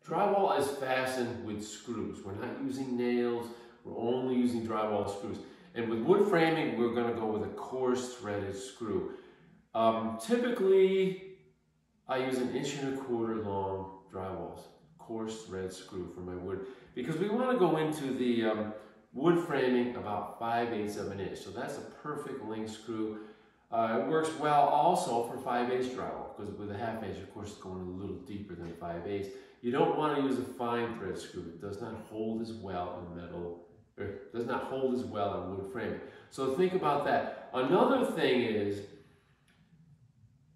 Drywall is fastened with screws. We're not using nails, we're only using drywall screws. And with wood framing, we're gonna go with a coarse threaded screw. Typically, I use 1.25 inch long drywalls, coarse thread screw for my wood, because we wanna go into the wood framing about 5/8 of an inch. So that's a perfect length screw. It works well also for 5/8 drywall, because with a 1/2 inch, of course, it's going a little deeper than 5/8. You don't want to use a fine thread screw. It does not hold as well in metal, or does not hold as well in wood framing. So think about that. Another thing is,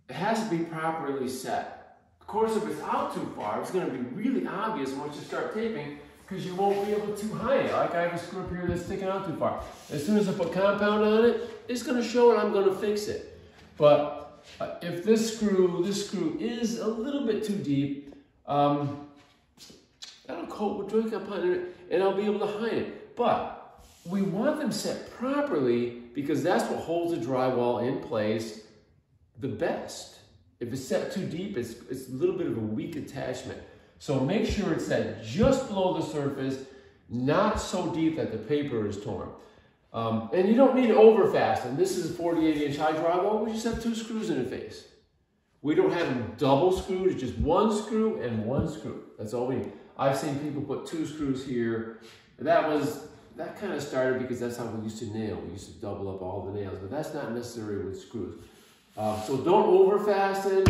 it has to be properly set. Of course, if it's out too far, it's going to be really obvious once you start taping, because you won't be able to hide it. Like I have a screw up here that's sticking out too far. As soon as I put compound on it, it's going to show and I'm going to fix it. But if this screw is a little bit too deep, that'll coat with drywall compound and I'll be able to hide it. But we want them set properly, because that's what holds the drywall in place the best. If it's set too deep, it's a little bit of a weak attachment. So make sure it's set just below the surface, not so deep that the paper is torn. And you don't need to over fasten. This is a 48-inch high drywall. We just have 2 screws in the face. We don't have them double screwed. It's just 1 screw and 1 screw. That's all we need. I've seen people put 2 screws here. That kind of started because that's how we used to nail. We used to double up all the nails, but that's not necessary with screws. So don't over fasten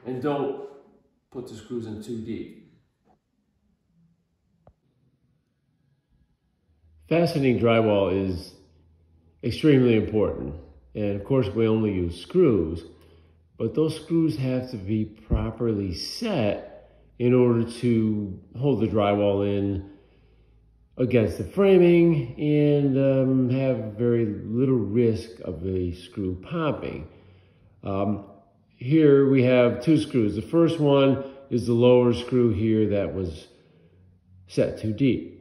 and don't put the screws in too deep. Fastening drywall is extremely important. And of course, we only use screws, but those screws have to be properly set in order to hold the drywall in against the framing and have very little risk of a screw popping. Here we have 2 screws. The first one is the lower screw here that was set too deep.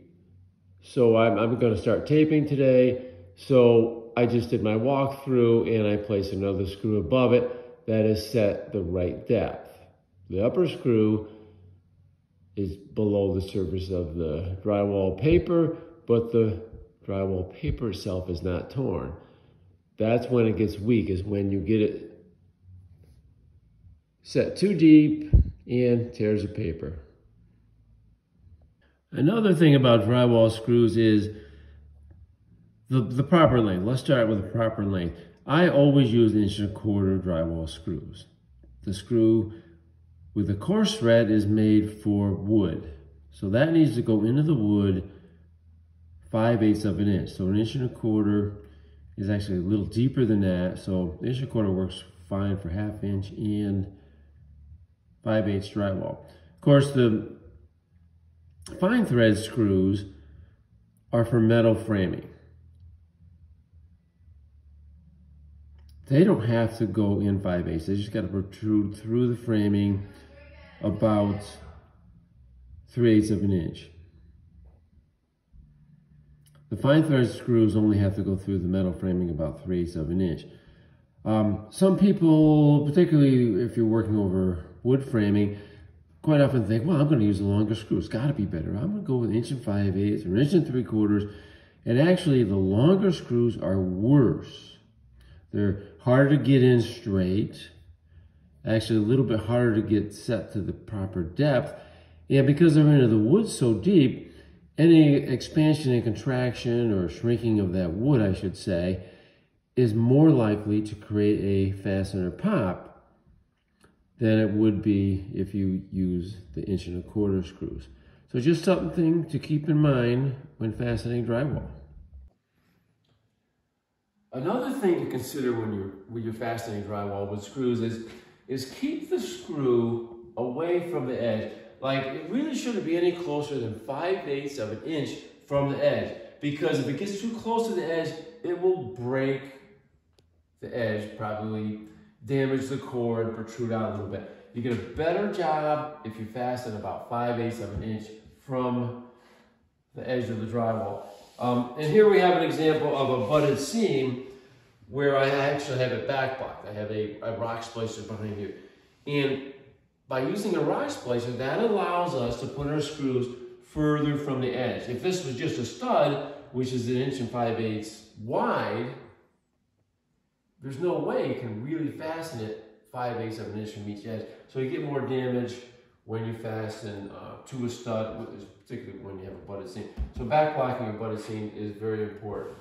So I'm going to start taping today. So I just did my walkthrough and I placed another screw above it that is set the right depth. The upper screw is below the surface of the drywall paper, but the drywall paper itself is not torn. That's when it gets weak, is when you get it set too deep and tears the paper. Another thing about drywall screws is the proper length. Let's start with the proper length. I always use 1.25 inch drywall screws. The screw with the coarse thread is made for wood. So that needs to go into the wood 5/8 of an inch. So 1.25 inch is actually a little deeper than that. So 1.25 inch works fine for 1/2 inch and 5/8 drywall. Of course, the fine thread screws are for metal framing. They don't have to go in 5/8. They just got to protrude through the framing about 3/8 of an inch. The fine thread screws only have to go through the metal framing about 3/8 of an inch. Some people, particularly if you're working over wood framing, quite often think, well, I'm going to use a longer screw. It's got to be better. I'm going to go with 1 5/8 or 1 3/4. And actually, the longer screws are worse. They're harder to get in straight. Actually, a little bit harder to get set to the proper depth. And because they're into the wood so deep, any expansion and contraction or shrinking of that wood, I should say, is more likely to create a fastener pop than it would be if you use the 1.25 inch screws. So just something to keep in mind when fastening drywall. Another thing to consider when you're fastening drywall with screws is keep the screw away from the edge. Like, it really shouldn't be any closer than 5/8 of an inch from the edge, because if it gets too close to the edge, it will break the edge, probably damage the core and protrude out a little bit. You get a better job if you fasten about 5/8 of an inch from the edge of the drywall. And here we have an example of a butted seam where I actually have it back blocked. I have a rock splicer behind here. And by using a rise splicer, that allows us to put our screws further from the edge. If this was just a stud, which is 1 5/8 wide, there's no way you can really fasten it 5/8 of an inch from each edge. So you get more damage when you fasten to a stud, particularly when you have a butted seam. So back blocking a butted seam is very important.